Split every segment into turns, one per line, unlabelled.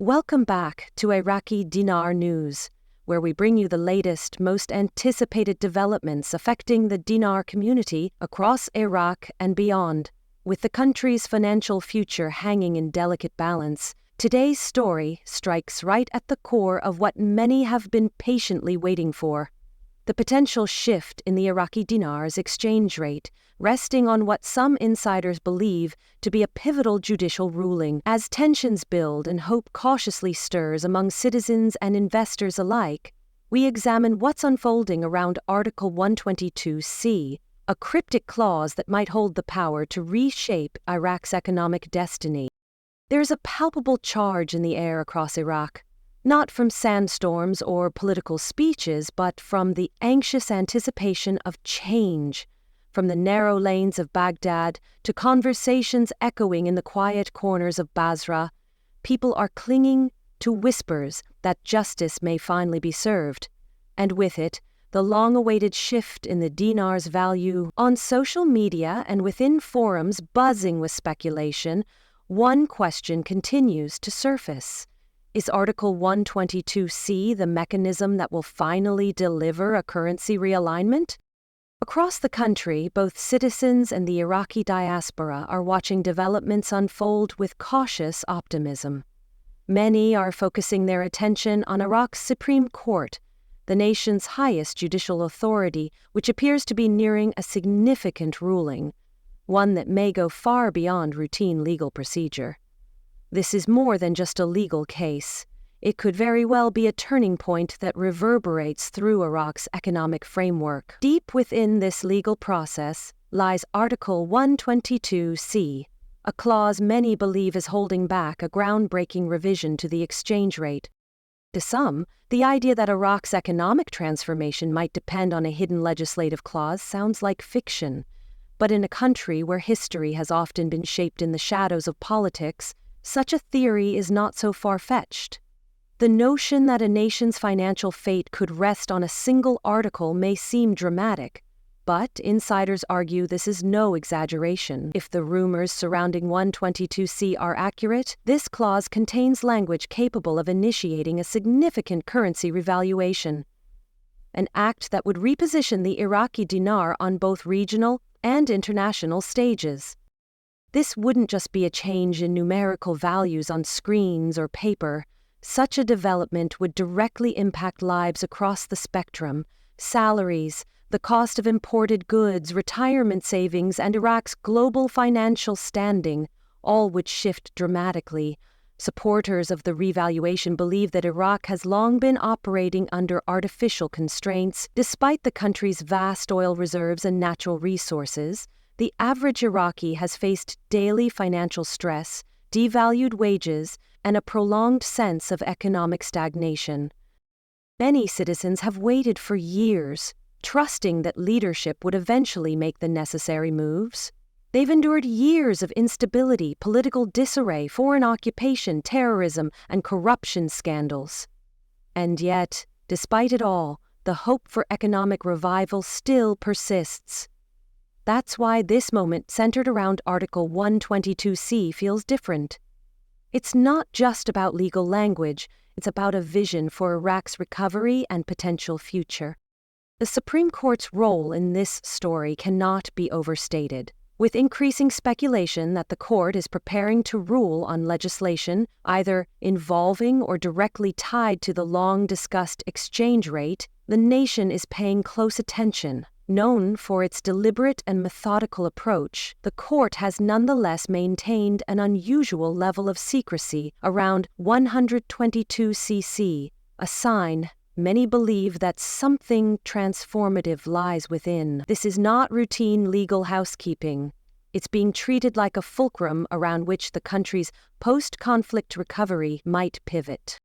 Welcome back to Iraqi Dinar News, where we bring you the latest, most anticipated developments affecting the dinar community across Iraq and beyond. With the country's financial future hanging in delicate balance, today's story strikes right at the core of what many have been patiently waiting for: the potential shift in the Iraqi dinar's exchange rate, resting on what some insiders believe to be a pivotal judicial ruling. As tensions build and hope cautiously stirs among citizens and investors alike, we examine what's unfolding around Article 122C, a cryptic clause that might hold the power to reshape Iraq's economic destiny. There's a palpable charge in the air across Iraq, not from sandstorms or political speeches, but from the anxious anticipation of change. From the narrow lanes of Baghdad to conversations echoing in the quiet corners of Basra, people are clinging to whispers that justice may finally be served. And with it, the long-awaited shift in the dinar's value. On social media and within forums buzzing with speculation, one question continues to surface. Is Article 122C the mechanism that will finally deliver a currency realignment? Across the country, both citizens and the Iraqi diaspora are watching developments unfold with cautious optimism. Many are focusing their attention on Iraq's Supreme Court, the nation's highest judicial authority, which appears to be nearing a significant ruling, one that may go far beyond routine legal procedure. This is more than just a legal case. It could very well be a turning point that reverberates through Iraq's economic framework. Deep within this legal process lies Article 122C, a clause many believe is holding back a groundbreaking revision to the exchange rate. To some, the idea that Iraq's economic transformation might depend on a hidden legislative clause sounds like fiction. But in a country where history has often been shaped in the shadows of politics, such a theory is not so far-fetched. The notion that a nation's financial fate could rest on a single article may seem dramatic, but insiders argue this is no exaggeration. If the rumors surrounding 122C are accurate, this clause contains language capable of initiating a significant currency revaluation, an act that would reposition the Iraqi dinar on both regional and international stages. This wouldn't just be a change in numerical values on screens or paper. Such a development would directly impact lives across the spectrum: salaries, the cost of imported goods, retirement savings, and Iraq's global financial standing, all would shift dramatically. Supporters of the revaluation believe that Iraq has long been operating under artificial constraints. Despite the country's vast oil reserves and natural resources, the average Iraqi has faced daily financial stress, devalued wages, and a prolonged sense of economic stagnation. Many citizens have waited for years, trusting that leadership would eventually make the necessary moves. They've endured years of instability, political disarray, foreign occupation, terrorism, and corruption scandals. And yet, despite it all, the hope for economic revival still persists. That's why this moment centered around Article 122C feels different. It's not just about legal language, it's about a vision for Iraq's recovery and potential future. The Supreme Court's role in this story cannot be overstated. With increasing speculation that the court is preparing to rule on legislation either involving or directly tied to the long-discussed exchange rate, the nation is paying close attention. Known for its deliberate and methodical approach, the court has nonetheless maintained an unusual level of secrecy around 122cc, a sign many believe that something transformative lies within. This is not routine legal housekeeping. It's being treated like a fulcrum around which the country's post-conflict recovery might pivot.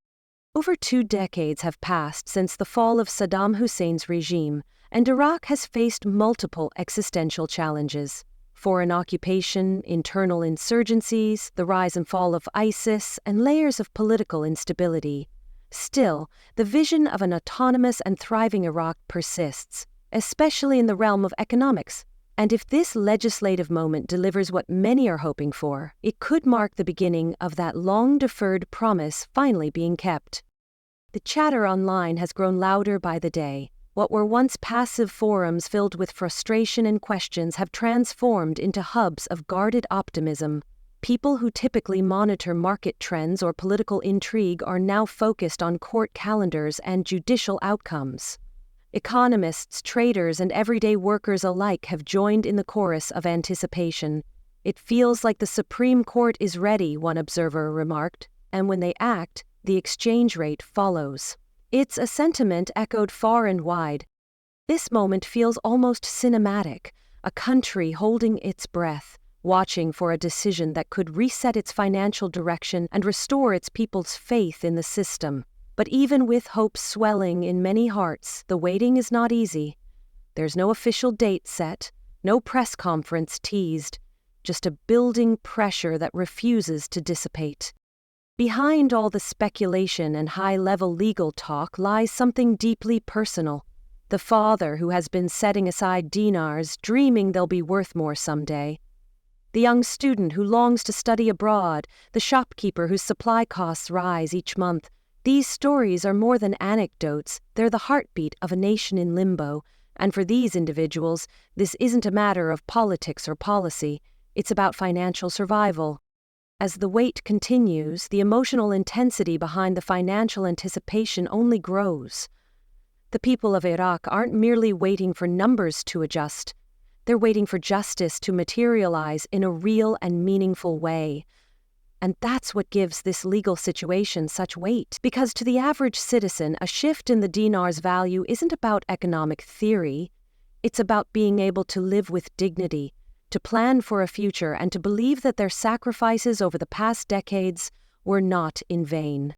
Over 2 decades have passed since the fall of Saddam Hussein's regime, and Iraq has faced multiple existential challenges: foreign occupation, internal insurgencies, the rise and fall of ISIS, and layers of political instability. Still, the vision of an autonomous and thriving Iraq persists, especially in the realm of economics. And if this legislative moment delivers what many are hoping for, it could mark the beginning of that long-deferred promise finally being kept. The chatter online has grown louder by the day. What were once passive forums filled with frustration and questions have transformed into hubs of guarded optimism. People who typically monitor market trends or political intrigue are now focused on court calendars and judicial outcomes. Economists, traders, and everyday workers alike have joined in the chorus of anticipation. "It feels like the Supreme Court is ready," one observer remarked, "and when they act, the exchange rate follows." It's a sentiment echoed far and wide. This moment feels almost cinematic, a country holding its breath, watching for a decision that could reset its financial direction and restore its people's faith in the system. But even with hope swelling in many hearts, the waiting is not easy. There's no official date set, no press conference teased, just a building pressure that refuses to dissipate. Behind all the speculation and high-level legal talk lies something deeply personal. The father who has been setting aside dinars, dreaming they'll be worth more someday. The young student who longs to study abroad, the shopkeeper whose supply costs rise each month. These stories are more than anecdotes, they're the heartbeat of a nation in limbo, and for these individuals, this isn't a matter of politics or policy, it's about financial survival. As the wait continues, the emotional intensity behind the financial anticipation only grows. The people of Iraq aren't merely waiting for numbers to adjust, they're waiting for justice to materialize in a real and meaningful way. And that's what gives this legal situation such weight, because to the average citizen, a shift in the dinar's value isn't about economic theory, it's about being able to live with dignity, to plan for a future, and to believe that their sacrifices over the past decades were not in vain.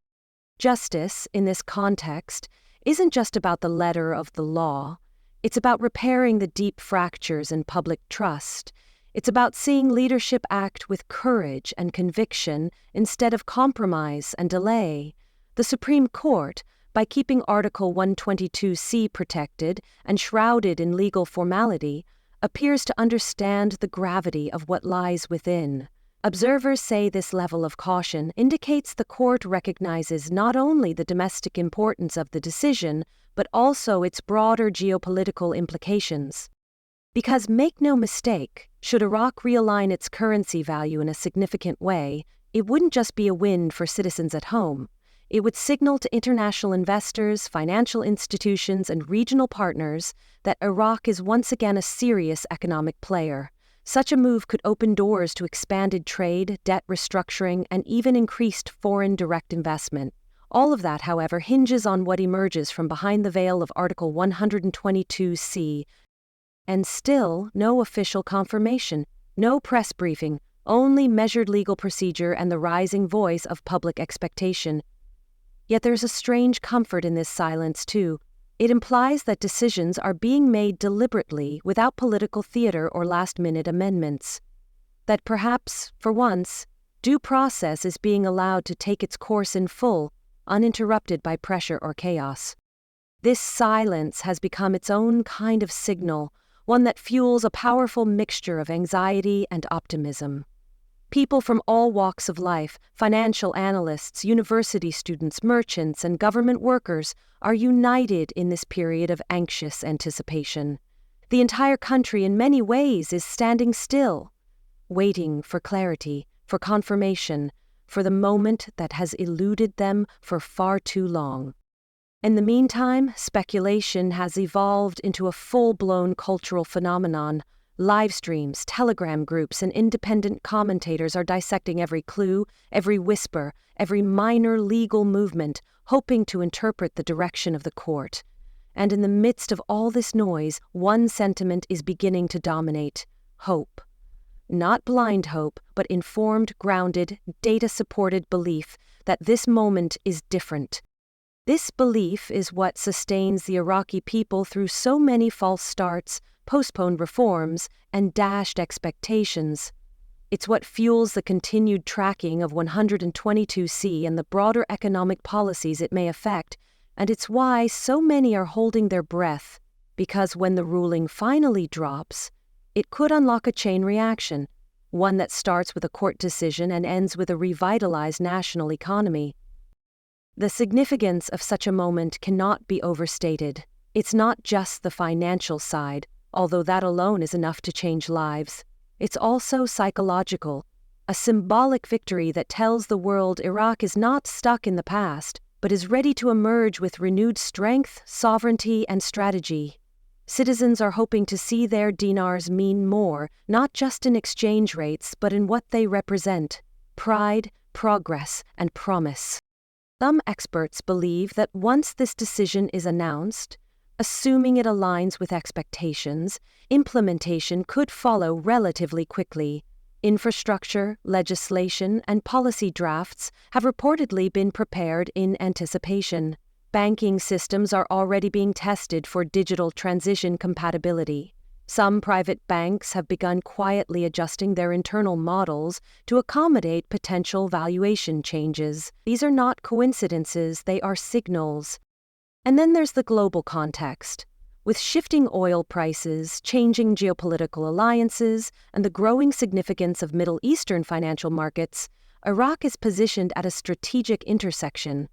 Justice, in this context, isn't just about the letter of the law, it's about repairing the deep fractures in public trust. It's about seeing leadership act with courage and conviction instead of compromise and delay. The Supreme Court, by keeping Article 122C protected and shrouded in legal formality, appears to understand the gravity of what lies within. Observers say this level of caution indicates the court recognizes not only the domestic importance of the decision, but also its broader geopolitical implications. Because make no mistake, should Iraq realign its currency value in a significant way, it wouldn't just be a win for citizens at home. It would signal to international investors, financial institutions, and regional partners that Iraq is once again a serious economic player. Such a move could open doors to expanded trade, debt restructuring, and even increased foreign direct investment. All of that, however, hinges on what emerges from behind the veil of Article 122C. And still, no official confirmation, no press briefing, only measured legal procedure and the rising voice of public expectation. Yet there's a strange comfort in this silence, too. It implies that decisions are being made deliberately without political theater or last-minute amendments. That perhaps, for once, due process is being allowed to take its course in full, uninterrupted by pressure or chaos. This silence has become its own kind of signal, one that fuels a powerful mixture of anxiety and optimism. People from all walks of life, financial analysts, university students, merchants, and government workers, are united in this period of anxious anticipation. The entire country in many ways is standing still, waiting for clarity, for confirmation, for the moment that has eluded them for far too long. In the meantime, speculation has evolved into a full-blown cultural phenomenon. Live streams, Telegram groups, and independent commentators are dissecting every clue, every whisper, every minor legal movement, hoping to interpret the direction of the court. And in the midst of all this noise, one sentiment is beginning to dominate: hope. Not blind hope, but informed, grounded, data-supported belief that this moment is different. This belief is what sustains the Iraqi people through so many false starts, postponed reforms, and dashed expectations. It's what fuels the continued tracking of 122C and the broader economic policies it may affect, and it's why so many are holding their breath, because when the ruling finally drops, it could unlock a chain reaction, one that starts with a court decision and ends with a revitalized national economy. The significance of such a moment cannot be overstated. It's not just the financial side, although that alone is enough to change lives. It's also psychological, a symbolic victory that tells the world Iraq is not stuck in the past, but is ready to emerge with renewed strength, sovereignty, and strategy. Citizens are hoping to see their dinars mean more, not just in exchange rates, but in what they represent: pride, progress, and promise. Some experts believe that once this decision is announced, assuming it aligns with expectations, implementation could follow relatively quickly. Infrastructure, legislation, and policy drafts have reportedly been prepared in anticipation. Banking systems are already being tested for digital transition compatibility. Some private banks have begun quietly adjusting their internal models to accommodate potential valuation changes. These are not coincidences, they are signals. And then there's the global context. With shifting oil prices, changing geopolitical alliances, and the growing significance of Middle Eastern financial markets, Iraq is positioned at a strategic intersection.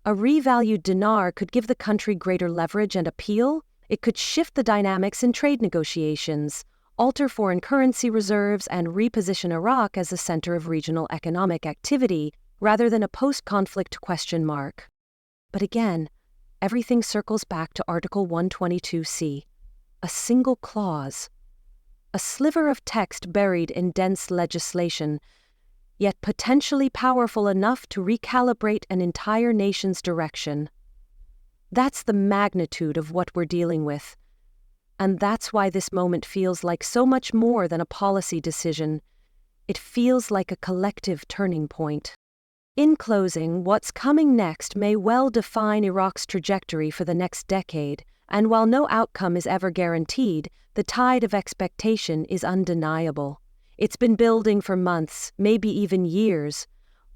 A revalued dinar could give the country greater leverage and appeal. It could shift the dynamics in trade negotiations, alter foreign currency reserves, and reposition Iraq as a center of regional economic activity rather than a post-conflict question mark. But again, everything circles back to Article 122C, a single clause, a sliver of text buried in dense legislation, yet potentially powerful enough to recalibrate an entire nation's direction. That's the magnitude of what we're dealing with. And that's why this moment feels like so much more than a policy decision. It feels like a collective turning point. In closing, what's coming next may well define Iraq's trajectory for the next decade, and while no outcome is ever guaranteed, the tide of expectation is undeniable. It's been building for months, maybe even years.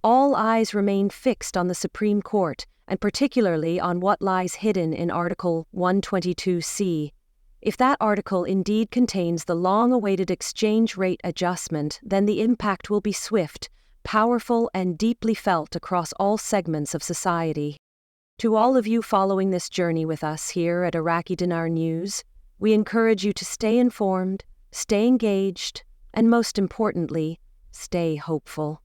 All eyes remain fixed on the Supreme Court, and particularly on what lies hidden in Article 122C. If that article indeed contains the long-awaited exchange rate adjustment, then the impact will be swift, powerful, and deeply felt across all segments of society. To all of you following this journey with us here at Iraqi Dinar News, we encourage you to stay informed, stay engaged, and most importantly, stay hopeful.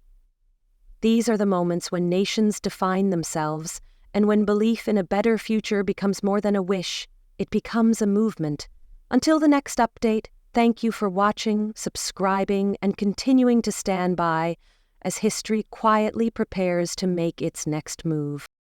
These are the moments when nations define themselves, and when belief in a better future becomes more than a wish, it becomes a movement. Until the next update, thank you for watching, subscribing, and continuing to stand by as history quietly prepares to make its next move.